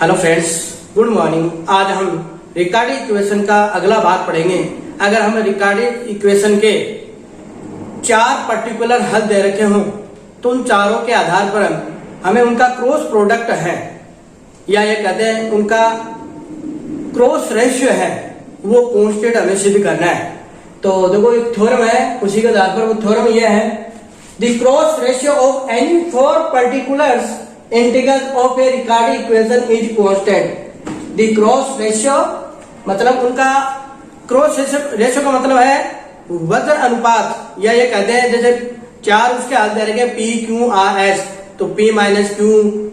Hello friends, good morning. आज हम रिकार्डिक equation का अगला भाग पढ़ेंगे। अगर हम रिकार्डिक इक्वेशन के 4 पर्टिकुलर हल दे रखे हों तो उन चारों के आधार पर हमें उनका क्रॉस प्रोडक्ट है या ये कहते हैं उनका क्रॉस रेशियो है, वो कांस्टेंट हमें सिद्ध करना है। तो देखो एक थ्योरम है, उसी के आधार पर वो थ्योरम ये है, the cross ratio of any 4 particulars integral of a Riccati equation is constant. The cross ratio मतलब उनका क्रॉस रेशियो का मतलब है वजन अनुपात, या ये कहते हैं जैसे 4 उसके हल दे रखे P Q R S, तो P minus Q,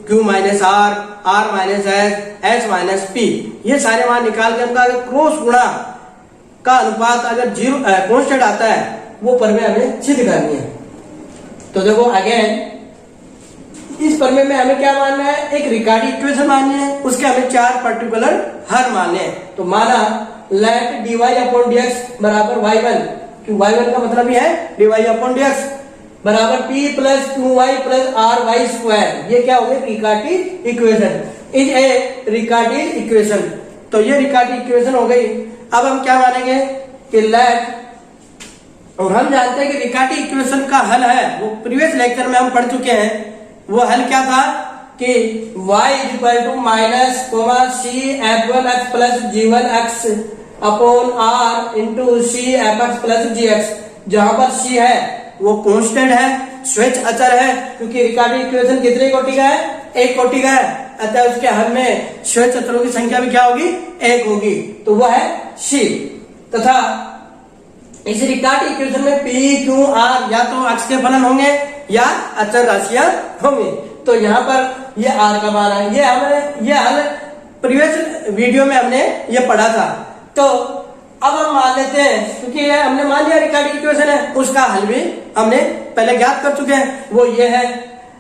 Q minus R, R minus S, S minus P, ये सारे मान निकाल के उनका क्रॉस गुणा का अनुपात अगर 0 कांस्टेंट आता है वो प्रमेय हमें सिद्ध करनी है। तो देखो अगेन इस प्रमेय में हमें क्या मानना है, एक रिकार्डिक इक्वेशन माननी है, उसके हमें 4 पर्टिकुलर हल मानने हैं। तो माना लेट dy अपॉन dx बराबर y1, क्यों y1 का मतलब ही है dy अपॉन dx बराबर p plus qy plus ry square. ये क्या हो गया, रिकार्डिक equation is a Riccati equation. तो ये रिकार्डिक इक्वेशन हो गई। अब हम क्या मानेंगे कि लेट, और हम जानते हैं कि रिकार्डिक इक्वेशन का हल है, वो प्रीवियस लेक्चर में हम पढ़ चुके हैं। वो हल क्या था कि y equal to minus c f1x plus g1x upon r into c fx plus gx, जहां पर c है वो कांस्टेंट है, स्वेच्छ अचर है, क्योंकि रिकार्डिक इक्वेशन कितने कोटि का है, 1 कोटि का है, अतः उसके हल में स्वेच्छ अचरों की संख्या भी क्या होगी, 1 होगी, तो वो है c। तथा इस रिकार्डिक इक्वेशन में p q r या तो अक्ष के फलन होंगे या अचर राशियां होंगी। तो यहाँ पर ये r का मान है, ये हल प्रीवियस वीडियो में हमने ये पढ़ा था। तो अब हम मान लेते हैं, क्योंकि ये हमने मान लिया रिकार्डिक इक्वेशन है, उसका हल भी हमने पहले ज्ञात कर चुके हैं, वो ये है।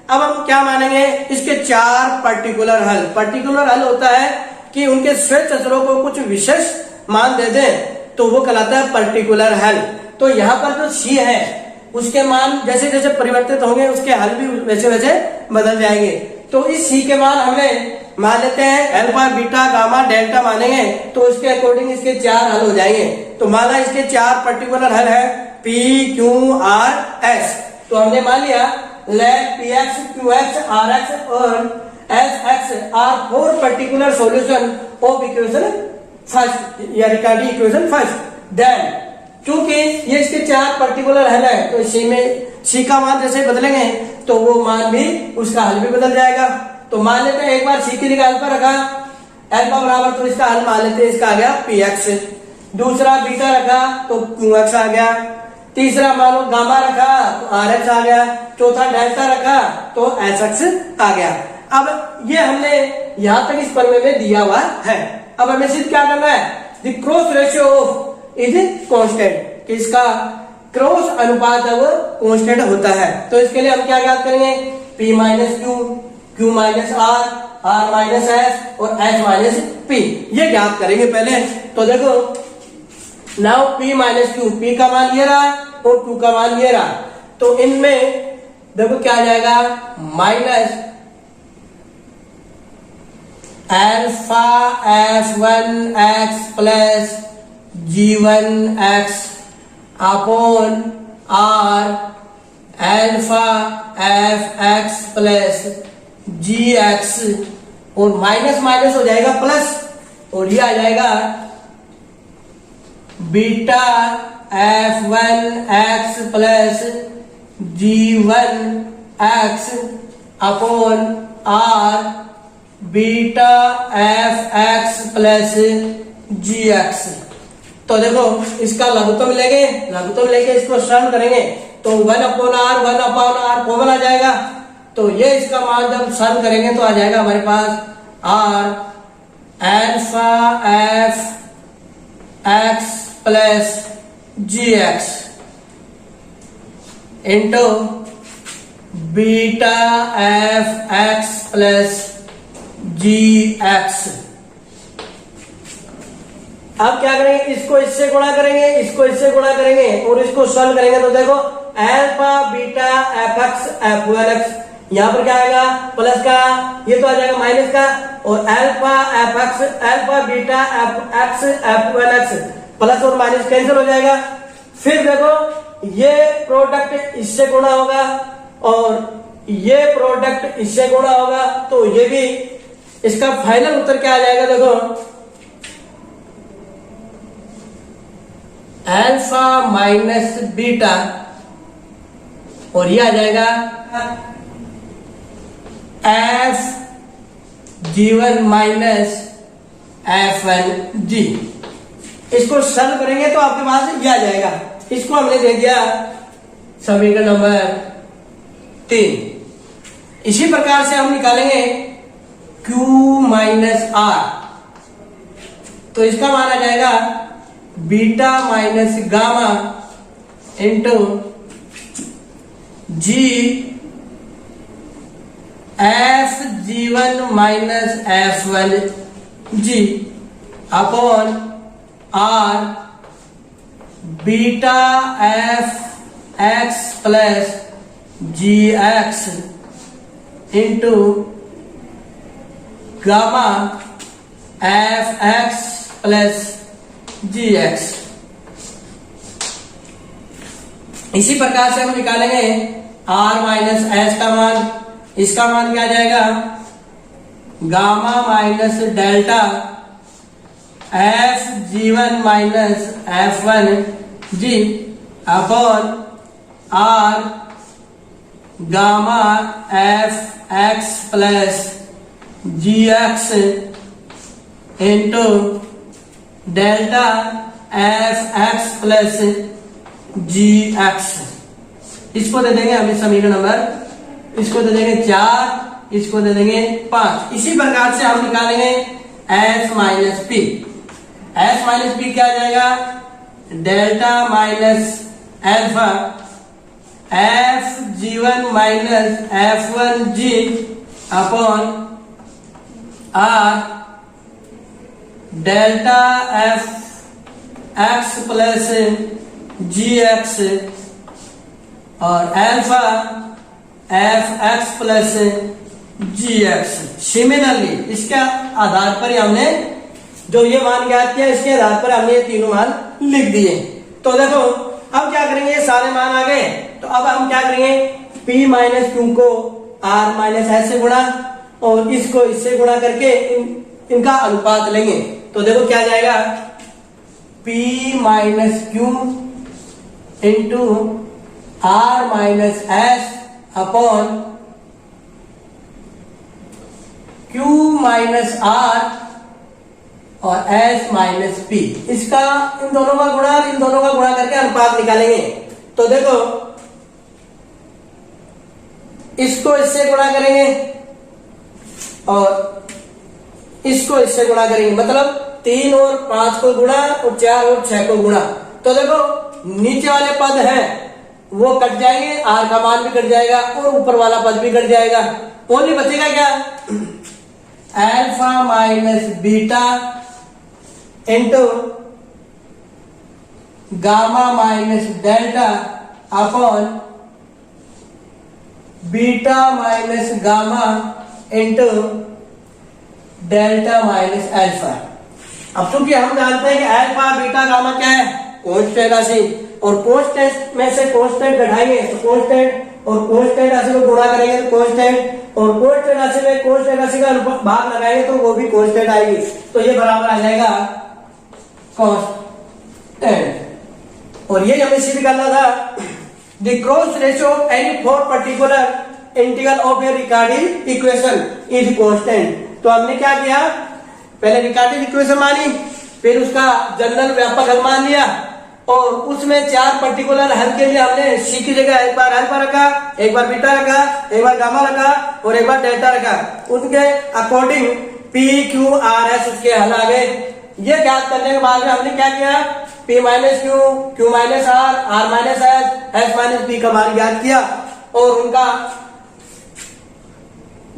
अब हम क्या मानेंगे, इसके 4 पर्टिकुलर हल। पर्टिकुलर हल होता है कि उनके स्वेच्छ अचरों को कुछ विशेष मान दे दें तो वो कहलाता है पर्टिकुलर हल। तो यहाँ पर जो c है उसके मान जैसे जैसे परिवर्तित होंगे उसके हल भी वैसे वैसे बदल जाएंगे। तो इस c के मान हमें मान लेते हैं अल्फा बीटा गामा डेल्टा मानेंगे, तो उसके अकॉर्डिंग इसके 4 हल हो जाएंगे। तो माना इसके 4 पर्टिकुलर हल है P Q R S। तो हमने मान लिया लेट Px Qx Rx और Sx are 4 particular solution of equation first या रिकार्डिक इक्वेशन फर्स्ट। देन चूंकि ये इसके 4 पर्टिकुलर हल है, तो सी में सी का मान जैसे बदलेंगे तो वो मान भी उसका हल भी बदल जाएगा। तो मान लेते हैं एक बार सी की जगह अल्फा रखा, अल्फा बराबर, तो इसका हल मान लेते हैं, इसका आ गया px। दूसरा बीटा रखा तो qx आ गया, तीसरा मान लो गामा रखा तो rx आ गया, चौथा डेल्टा रखा तो sx आ गया। अब ये हमने यहां तक इस प्रमेय में दिया हुआ है। अब हमें सिद्ध क्या करना है, the cross ratio of is constant, कि इसका क्रॉस अनुपात है वो कांस्टेंट होता है। तो इसके लिए हम क्या ज्ञात करेंगे, p minus Q, q minus r, r minus s और s माइनस p, ये ज्ञात करेंगे पहले। तो देखो now p minus Q, p का मान ये रहा और q का मान ये रहा, तो इनमें देखो क्या आ जाएगा, minus alpha f1x plus g1x upon r alpha fx plus gx, और माइनस माइनस हो जाएगा प्लस, और ये आ जाएगा beta f1x plus g1x upon r beta fx plus gx। तो देखो इसका लघुत्तम लेके इसको सरल करेंगे तो 1 अपॉन r कॉमन आ जाएगा। तो ये इसका मान जब सरल करेंगे तो आ जाएगा हमारे पास r alpha fx plus gx into beta fx plus gx। अब क्या करेंगे, इसको इससे गुणा करेंगे, इसको इससे गुणा करेंगे और इसको सरल करेंगे। तो देखो alpha beta F x F one x, यहाँ पर क्या आएगा प्लस का, ये तो आ जाएगा माइनस का, और alpha F x, alpha beta F x F one x, plus और माइनस कैंसिल हो जाएगा। फिर देखो ये प्रोडक्ट इससे गुणा होगा और ये प्रोडक्ट इससे गुणा होगा, तो ये भी इसका फाइनल उत्तर क्या आ जाएगा, देखो अल्फा माइनस बीटा और ये आ जाएगा F G one minus F one G. इसको सॉल्व करेंगे तो आपके पास ये आ जाएगा। इसको हमने दे दिया समीकरण नंबर 3। इसी प्रकार से हम निकालेंगे Q माइनस आर, तो इसका मान आ जाएगा beta minus gamma into G F G one minus F one G upon R beta F X plus G X into gamma F X plus G X. इसी प्रकार से हम निकालेंगे आर माइनस एच का मान। इसका मान क्या जाएगा, gamma minus delta F G one minus F one G upon R gamma F X plus G X into delta F X plus G X. इसको दे देंगे हमें समीकरण नंबर, इसको दे देंगे 4, इसको दे देंगे 5। इसी प्रकार से हम निकालेंगे S minus P. S minus P क्या आ जाएगा, delta minus alpha F G one minus F one G upon R delta F X plus G X और alpha F X plus G X. Similarly इसके आधार पर हमने जो ये मान ज्ञात किया, इसके आधार पर हमने ये तीनों मान लिख दिए। तो देखो अब क्या करेंगे, ये सारे मान आ गए, तो अब हम क्या करेंगे, P माइनस क्यू को R माइनस एच से गुणा और इसको इससे गुणा करके इनका अनुपात लेंगे। तो देखो क्या जाएगा, P minus Q into R minus H upon Q minus R और S माइनस P। इसका इन दोनों का गुणा और इन दोनों का गुणा करके अनुपात निकालेंगे। तो देखो इसको इससे गुणा करेंगे और इसको इससे गुणा करेंगे, मतलब 3 और 5 को गुणा और 4 और 6 को गुणा। तो देखो नीचे वाले पद हैं वो कट जाएंगे, आर का मान भी कट जाएगा और ऊपर वाला पद भी कट जाएगा। ओनली बचेगा क्या, alpha minus beta into gamma minus delta upon beta minus gamma into delta minus alpha. अब चूंकि हम जानते हैं कि अल्फा बीटा गामा क्या है, कांस्टेंट राशि, और कांस्टेंट में से कांस्टेंट घटाएंगे तो कांस्टेंट और कांस्टेंट राशि को गुणा करेंगे तो कांस्टेंट, और कांस्टेंट राशि में कांस्टेंट राशि का भाग लगाएंगे तो वो भी कांस्टेंट आएगी। तो ये बराबर आ जाएगा कांस्टेंट। और ये हमें सिद्ध करना था, the cross ratio of any four particular integral of A recording equation is constant. तो हमने क्या किया, पहले रिकार्डिंग इक्वेशन मानी, फिर उसका जनरल व्यापक हल मान लिया और उसमें 4 पर्टिकुलर हल के लिए हमने सी की जगह एक बार अल्फा रखा, एक बार बीटा रखा, एक बार गामा रखा और एक बार डेल्टा रखा। उनके according P Q R S उसके हल आ गए। ये ज्ञात करने के बाद में हमने क्या किया, P minus Q, Q minus R minus S minus P का मान ज्ञात किया और उनका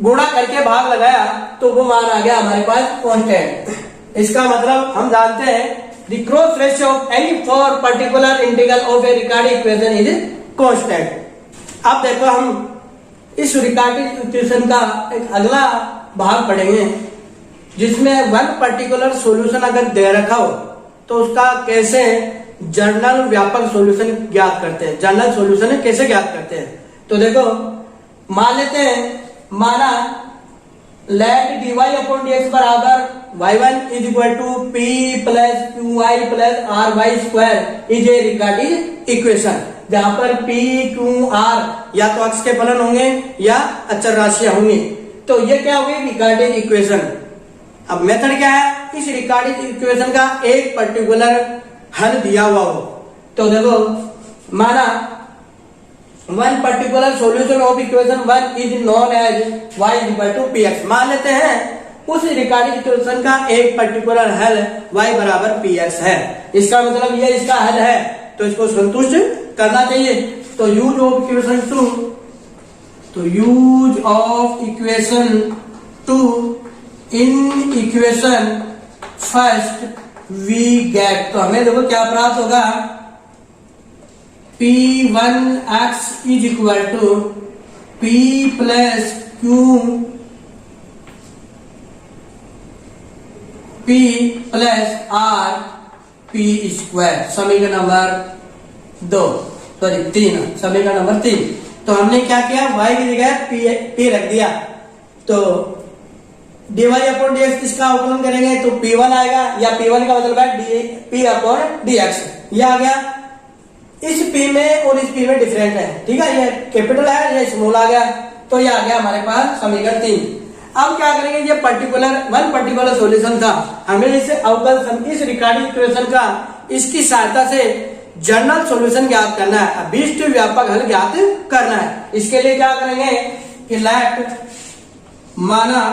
गुणा करके भाग लगाया तो वो मान आ गया हमारे पास कांस्टेंट। इसका मतलब हम जानते हैं the cross ratio of any four particular integral of a Riccati equation is constant। अब देखो हम इस Riccati equation का एक अगला भाग पढ़ेंगे जिसमें वन पर्टिकुलर सॉल्यूशन अगर दे रखा हो तो उसका कैसे जर्नल व्यापक सॉल्यूशन ज्ञात करते हैं, जनरल सॉल्यूशन कैसे ज्ञात करते हैं। तो देखो मान लेते हैं, माना लेट dy अपॉन dx बराबर y1 is equal to p plus qy plus ry square is a Riccati equation, जहां पर p q r या तो अक्ष के फलन होंगे या अचर राशियां होंगी। तो ये क्या होगी, रिकार्डिक इक्वेशन। अब मेथड क्या है, इस रिकार्डिक इक्वेशन का एक पर्टिकुलर हल दिया हुआ हो। तो देखो माना one particular solution of equation one is known as y is equal to px। मान लेते हैं उस रिकार्डिक इक्वेशन का एक पर्टिकुलर हल y बराबर px है। इसका मतलब ये इसका हल है, तो इसको संतुष्ट करना चाहिए। तो यूज ऑफ इक्वेशन टू, तो use of equation two in equation first we get, तो हमें देखो क्या प्राप्त होगा, p1x is equal to p plus q p plus r p square, समीकरण नंबर 3, समीकरण नंबर 3। तो हमने क्या किया, y की जगह p रख दिया। तो dy अपॉन dx किसका अवकलन करेंगे, तो p1 आएगा, या p1 का मतलब है p अपॉन dx, ये आ गया। इस p में और इस p में डिफरेंट है, ठीक है, ये कैपिटल है, ये स्मॉल आ गया, तो ये आ गया हमारे पास समीकरण 3। अब क्या करेंगे, ये वन पर्टिकुलर सॉल्यूशन था, हमें इस अवकल इस रिकार्डिक इक्वेशन का इसकी सहायता से जनरल सॉल्यूशन ज्ञात करना है, अभीष्ट व्यापक हल ज्ञात करना है। इसके लिए क्या करेंगे कि लेट माना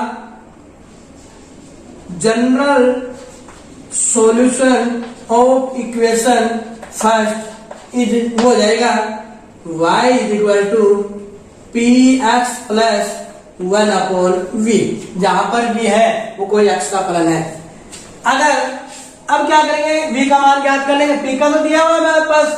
general solution of equation first is हो जाएगा y is equal to P X plus 1 upon v, जहां पर v है वो कोई x का फलन है। अगर अब क्या करेंगे, v का मान ज्ञात कर लेंगे, p का तो दिया हुआ है मेरे पास,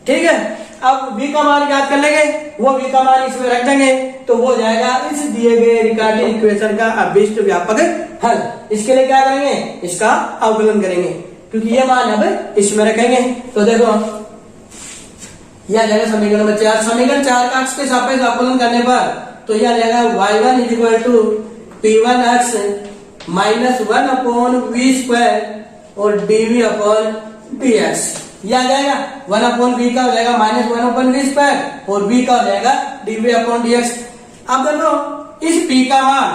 ठीक है। अब v का मान ज्ञात कर लेंगे, वो v का मान इसमें रख देंगे, तो वो जाएगा इस दिए गए रिकार्डिक इक्वेशन का अभीष्ट व्यापक हल। इसके लिए क्या करेंगे, इसका अवकलन करेंगे, क्योंकि ये मान अब इसमें रखेंगे। तो देखो यह जाएगा समीकरण नंबर 4, समीकरण 4 का x के सापेक्ष अवकलन करने पर तो यह जाएगा y1 is equal to p1x minus 1 upon v square और dv अपॉन dx, यह आ जाएगा 1 अपॉन v का हो जाएगा माइनस 1 अपॉन v स्क्वायर और v का हो जाएगा dv अपॉन dx। अब देखो इस p का मान,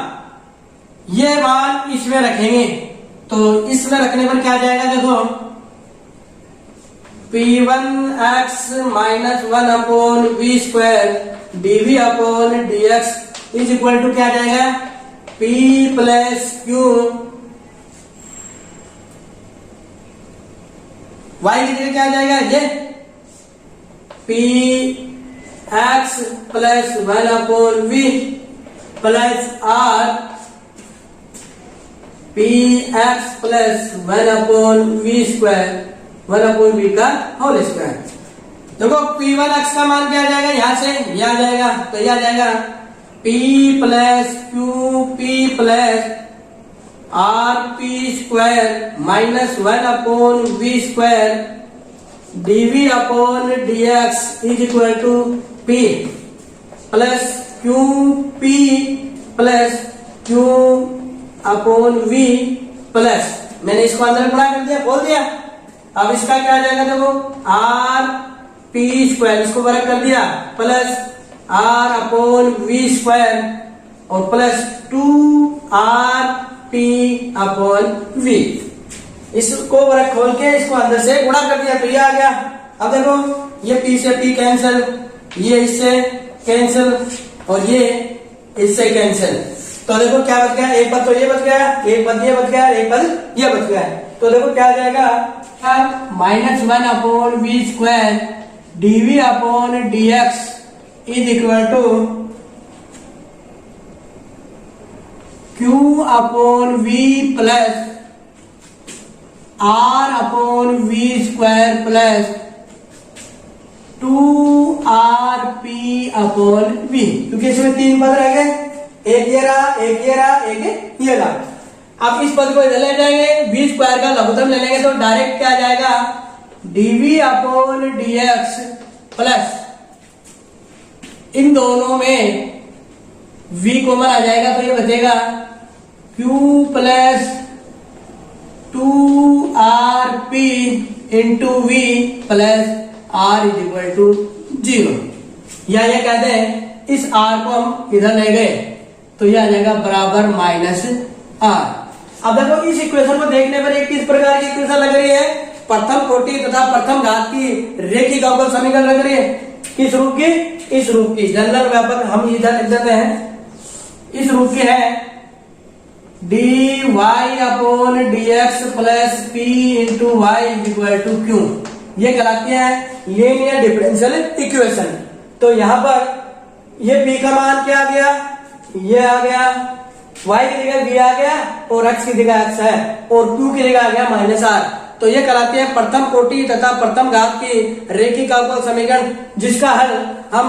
ये मान इसमें रखेंगे, तो इसमें रखने पर क्या जाएगा, देखो p1x minus 1 upon v square dv upon dx is equal to क्या जाएगा, p प्लस q y की जगह क्या जाएगा, ये p x plus 1 upon v plus r p x plus 1 upon v square 1 upon v का होल स्क्वायर। देखो p1x का मान क्या आ जाएगा, यहां से यह आ जाएगा, तो यह आ जाएगा p plus q p plus r p square minus 1 upon v square dv upon dx is equal to p plus q p plus q upon v plus, मैंने इसको अंदर गुणा कर दिया, बोल दिया। अब इसका क्या आ जाएगा, देखो r p स्क्वायर, इसको वर्ग कर दिया, plus r upon v square और plus 2r p upon v, इसको वर्ग खोल के इसको अंदर से गुणा कर दिया, तो ये आ गया। अब देखो ये p से p कैंसिल, ये इससे कैंसिल और ये इससे कैंसिल, तो देखो क्या बच गया, एक पद तो ये बच गया, एक पद ये बच गया, एक पद ये बच गया। तो देखो क्या आ जाएगा, minus 1 upon v square dv upon dx is equal to q upon v plus r upon v square plus 2rp upon v, क्योंकि इसमें 3 पद रह गए, एक ये रहा, एक ये रहा, एक ये रहा। अब इस पद को इधर ले जाएंगे, v स्क्वायर का लघुत्तम ले लेंगे तो डायरेक्ट क्या आ जाएगा, dv अपॉन dx प्लस इन दोनों में v कॉमन आ जाएगा तो ये बचेगा q plus 2rp into V plus r is equal to 0। या ये कहते हैं इस r को हम इधर ले गए तो ये आ जाएगा बराबर माइनस r। अब देखो इस इक्वेशन को देखने पर एक किस प्रकार की इक्वेशन लग रही है, प्रथम कोटि तथा प्रथम घात की रेखिक अवकल समीकरण लग रही है। किस रूप की, इस रूप की, जनरल व्यापक हम इधर लिख देते हैं, इस रूप की है dy upon dx plus p into Y equal to Q. ये कहलाती है लीनियर डिफरेंशियल इक्वेशन। तो यहां पर ये p का मान क्या आ गया, ये आ गया, y की जगह v आ गया और x की जगह x है और q की जगह आ गया माइनस r। तो ये कहलाती है प्रथम कोटि तथा प्रथम घात की रेखिक अवकल समीकरण, जिसका हल हम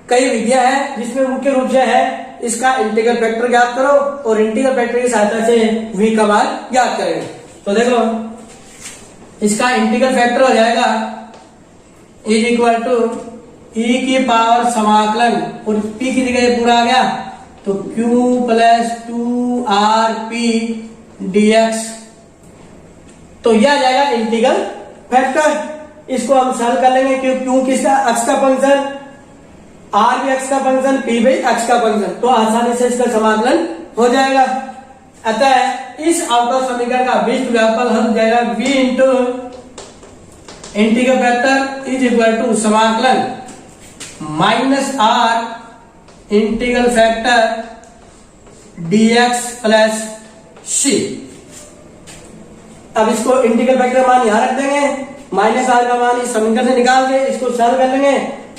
कई विधियां हैं जिसमें मुख्य रूप से है इसका इंटीग्रल फैक्टर ज्ञात करो और इंटीग्रल फैक्टर की सहायता से v का मान ज्ञात करेंगे। तो देखो इसका इंटीग्रल फैक्टर हो जाएगा इज इक्वल टू e की पावर समाकलन और p की जगह पूरा आ गया तो q प्लस 2rp dx। तो यह आ जाएगा इंटीग्रल फैक्टर। इसको हम सॉल्व कर लेंगे क्यों किसका, x का फंक्शन, r भी x का फंक्शन, p भी x का फंक्शन, तो आसानी से इसका समाकलन हो जाएगा। अतः इस अवकल समीकरण का विशिष्ट व्यापक हल हो जाएगा v into integral factor is equal to समाकलन minus r integral factor dx plus c। अब इसको इंटीग्रल फैक्टर मान यहां रख देंगे, माइनस r का मान इस समीकरण से निकाल के इसको सॉल्व कर लेंगे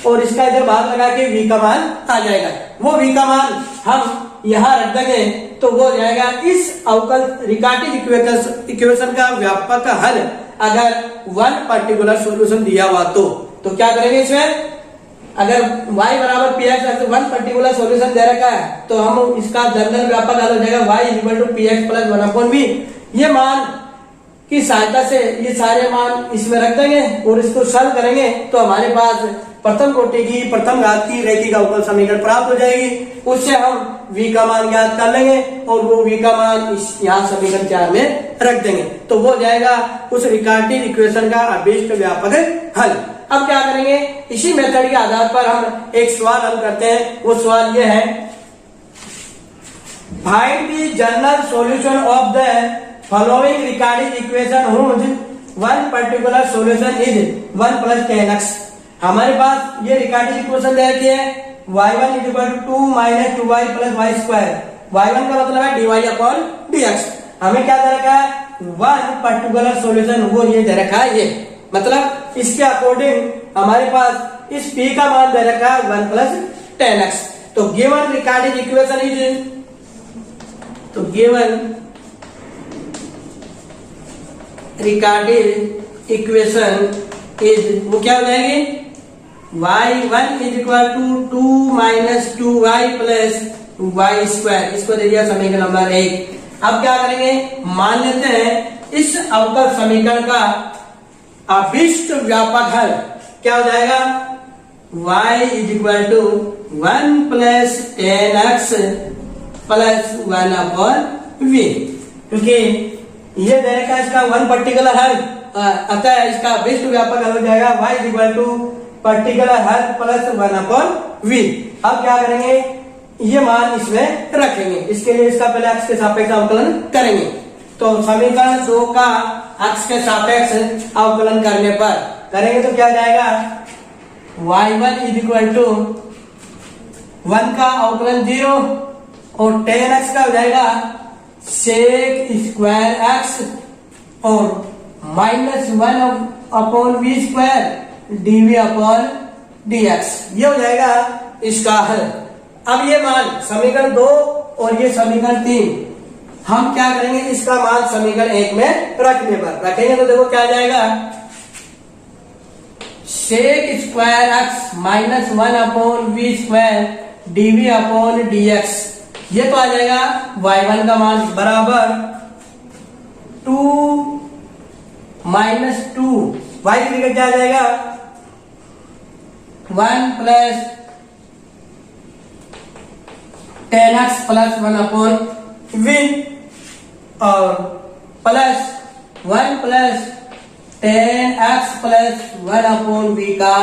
और इसका इधर भाग लगा के v का मान आ जाएगा। वो v का मान हम यहां रख देंगे तो वो हो जाएगा इस अवकल रिकार्टेड इक्वेशन का व्यापक हल अगर वन पर्टिकुलर सॉल्यूशन दिया हुआ तो क्या करेंगे इसमें, अगर y बराबर px वन पर्टिकुलर सॉल्यूशन दे रखा है तो हम इसका जनरल व्यापक हल हो जाएगा y equal to px plus 1/v। ये मान की सहायता से ये सारे मान इसमें रख देंगे और इसको सॉल्व करेंगे तो हमारे पास प्रथम कोटि की प्रथम घात की रेखिक अवकल समीकरण प्राप्त हो जाएगी। उससे हम v का मान ज्ञात कर लेंगे और वो v का मान इस यहाँ समीकरण 4 में रख देंगे तो वो जाएगा उस रिकार्टेड इक्वेशन का अभीष्ट व्यापक हल। अब क्या करेंगे, इसी मेथड के आधार पर हम एक सवाल हल करते हैं। वो सवाल ये है, find the general solution of the following Riccati equation whose one particular solution is 1 plus 10x। हमारे पास ये रिकार्टेड इक्वेशन दे रखी है y1 is equal to 2 minus 2y plus y square. y1 का मतलब है dy अपॉन dx। हमें क्या दे रखा है, वन पर्टिकुलर सॉल्यूशन, वो ये दे रखा है। ये मतलब इसके अकॉर्डिंग हमारे पास इस p का मान दे रखा है 1 प्लस 10x। तो गिवन रिकार्टेड इक्वेशन इज, तो गिवन रिकार्टेड इक्वेशन इज, वो क्या हो जाएगी, y1 is equal to 2 minus 2y plus y square. इसको दे दिया समीकरण नंबर 1। अब क्या करेंगे, मान लेते हैं इस अवकल समीकरण का अभीष्ट व्यापक हल क्या हो जाएगा, y is equal to 1 plus 10x plus 1/v। क्योंकि ये दे रखा है इसका वन पर्टिकुलर हल, अतः इसका अभीष्ट व्यापक हल हो जाएगा y is equal to particular हल प्लस 1/v। अब क्या करेंगे, ये मान इसमें रखेंगे। इसके लिए इसका पहले x के सापेक्ष अवकलन करेंगे। तो समीकरण 2 का x के सापेक्ष अवकलन करने पर करेंगे तो क्या जाएगा, y1 इज इक्वल टू 1 का अवकलन 0 और 10x का हो जाएगा सेक स्क्वायर x और minus 1/v square dv upon dx। ये हो जाएगा इसका हल। अब ये मान समीकरण 2 और ये समीकरण 3 हम क्या करेंगे, इसका मान समीकरण 1 में रखने पर रखेंगे तो देखो क्या जाएगा, sec square x minus 1/v square dv upon dx। ये तो आ जाएगा y1 का मान बराबर 2 माइनस 2 y की जगह क्या आ जाएगा 1 plus 10x plus 1 upon v और plus 1 plus 10x plus 1 upon v का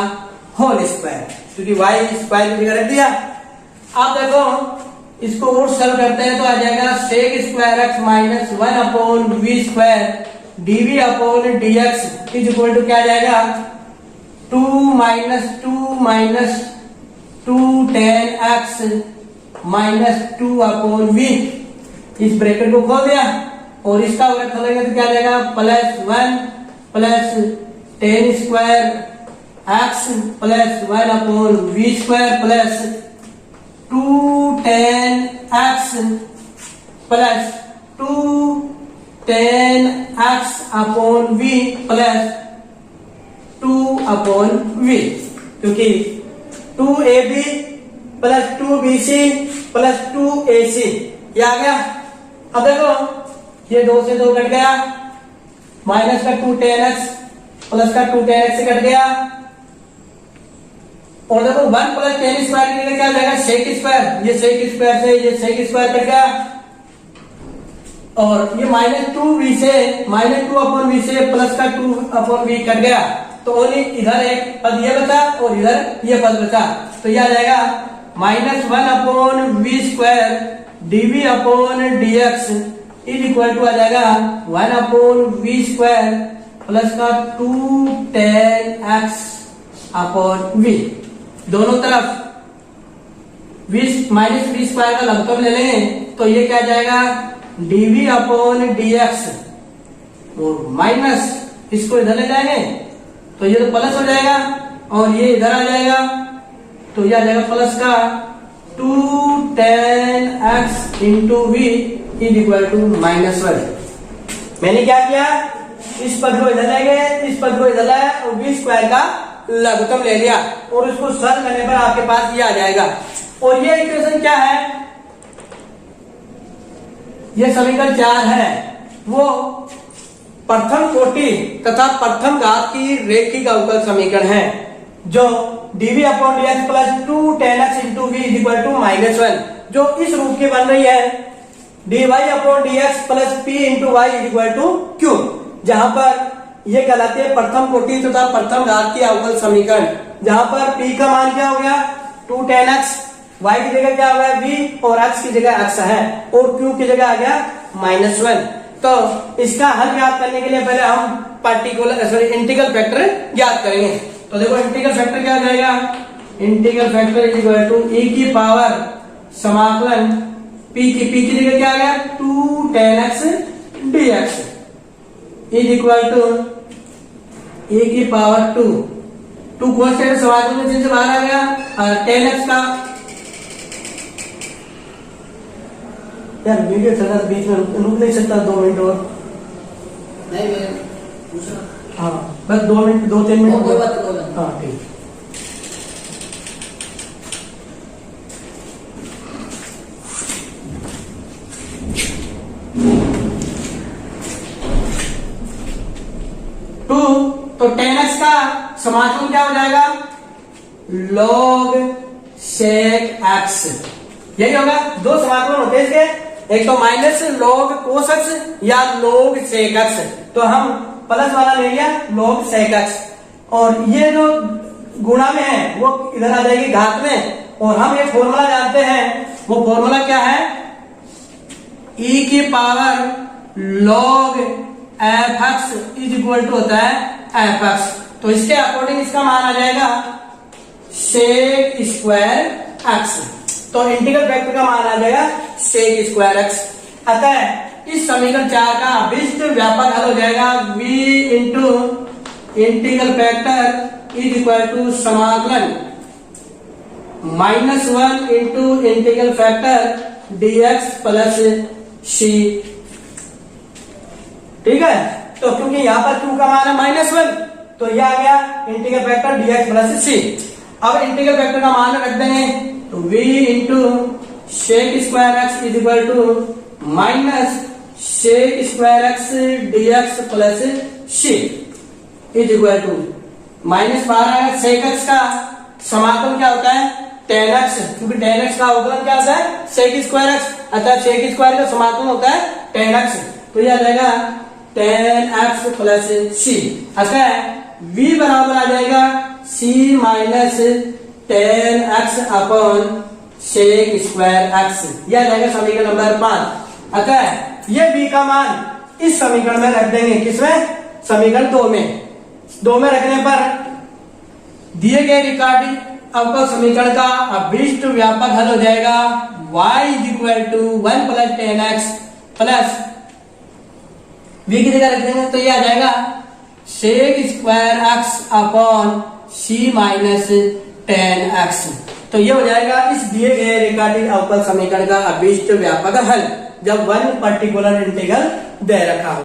होल स्क्वायर, क्योंकि y स्क्वायर की जगह रख दिया। अब देखो इसको और सॉल्व करते हैं तो आ जाएगा sec square x minus 1 upon v square dv upon dx is equal to क्या आ जाएगा 2 minus 2 10x minus 2 upon v। इस ब्रैकेट को खोल दिया और इसका वर्ग खोलेंगे तो क्या आ जाएगा plus 1 plus 10 square x plus 1 upon v square plus 2 10x plus 2 10x upon v plus 2 upon v, क्योंकि 2ab plus 2bc plus 2ac ये आ गया। अब देखो ये 2 से 2 कट गया, माइनस का 2 10x प्लस का 2 10x से कट गया और देखो 1 प्लस 10 स्क्वायर की जगह क्या आ जाएगा सेक स्क्वायर, ये सेक स्क्वायर से ये सेक स्क्वायर कट गया और ये माइनस 2v से माइनस 2 अपॉन v से प्लस का 2 अपॉन v कट गया, तो ओनली इधर एक पद ये बचा और इधर ये पद बचा, तो ये आ जाएगा minus 1 upon v square dv upon dx is equal to आ जाएगा 1 अपॉन v स्क्वायर प्लस का 2 10x अपॉन v। दोनों तरफ माइनस v स्क्वायर का लघुत्तम ले लेंगे तो ये क्या जाएगा dv अपॉन dx और माइनस इसको इधर ले जाएंगे तो ये तो प्लस हो जाएगा और ये इधर आ जाएगा तो ये आ जाएगा प्लस का 2 10x into v is equal to minus 1। मैंने क्या किया इस पद को इधर ले गए, इस पद को इधर लाया और v स्क्वायर का लघुत्तम ले लिया और उसको सॉल्व करने पर आपके पास ये आ जाएगा। और ये इक्वेशन क्या है, ये समीकरण 4 है, वो प्रथम कोटि तथा प्रथम घात की रैखिक अवकल समीकरण है जो dv upon dx plus 2 10x into v is equal to minus 1, जो इस रूप की बन रही है dy upon dx plus p into y is equal to q, जहां पर ये कहलाती है प्रथम कोटि तथा प्रथम घात की अवकल समीकरण, जहां पर p का मान क्या हो गया 2 10x, y की जगह क्या हो गया v और x की जगह x है और q की जगह आ गया माइनस 1। तो इसका हल ज्ञात करने के लिए पहले हम पार्टिकुलर इंटीग्रल फैक्टर ज्ञात करेंगे। तो देखो इंटीग्रल फैक्टर क्या आ जाएगा, integral factor is equal to e की पावर समाकलन p की जगह क्या आ गया 2 10x dx is equal to e की पावर 2 cos से समाकलन में से बाहर आ गया और 10x का यार वीडियो चल रहा है बीच में रुक नहीं सकता 2 मिनट और नहीं मैं पूछ रहा। हाँ बस 2 मिनट 2-3 मिनट कोई बात नहीं। हाँ ठीक। तो 10x का समाकलन क्या हो जाएगा log sec x, यही होगा। दो समाकलन होते हैं इसके, एक तो माइनस log cos x या log sec x, तो हम प्लस वाला ले लिया log sec x और ये जो गुणा में है वो इधर आ जाएगी घात में, और हम एक फॉर्मूला जानते हैं, वो फॉर्मूला क्या है e की power log fx is equal to होता है fx, तो इसके अकॉर्डिंग इसका मान आ जाएगा sec स्क्वायर x, तो इंटीग्रल फैक्टर का मान आ जाएगा sec स्क्वायर x। अतः इस समीकरण 4 का अभिष्ट व्यापक हल हो जाएगा v into integral factor is equal to समाकलन -1 into integral factor dx plus c, ठीक है। तो क्योंकि यहाँ पर q का मान है -1 तो यह आ गया integral factor dx plus c। अब इंटीग्रल फैक्टर का मान रख देंगे तो v into sec square x is equal to minus sec square X dx plus C is equal to minus बाहर आएगा। सेक एक्स का समाकलन क्या होता है? टेन एक्स, क्योंकि टेन एक्स का अवकलन क्या होता है? सेक स्क्वायर एक्स, अतः सेक स्क्वायर का समाकलन होता है टेन एक्स। तो यह आ जाएगा टेन एक्स प्लस सी, अतः v बराबर आ जाएगा c minus tan X upon sec square X. यह आ जाएगा समीकरण नंबर 5। अतः ये v का मान इस समीकरण में रख देंगे। किसमें? समीकरण 2 में। 2 में रखने पर दिए गए रिकार्डिंग अवकल समीकरण का अभीष्ट व्यापक हल हो जाएगा y is equal to 1 plus tan X plus v की जगह रख देंगे तो ये आ जाएगा sec square X upon C minus tan X. तो ये हो जाएगा इस दिए गए रिकार्डिंग अवकल समीकरण का अभीष्ट व्यापक हल, जब वन पर्टिकुलर इंटीग्रल दे रखा हो।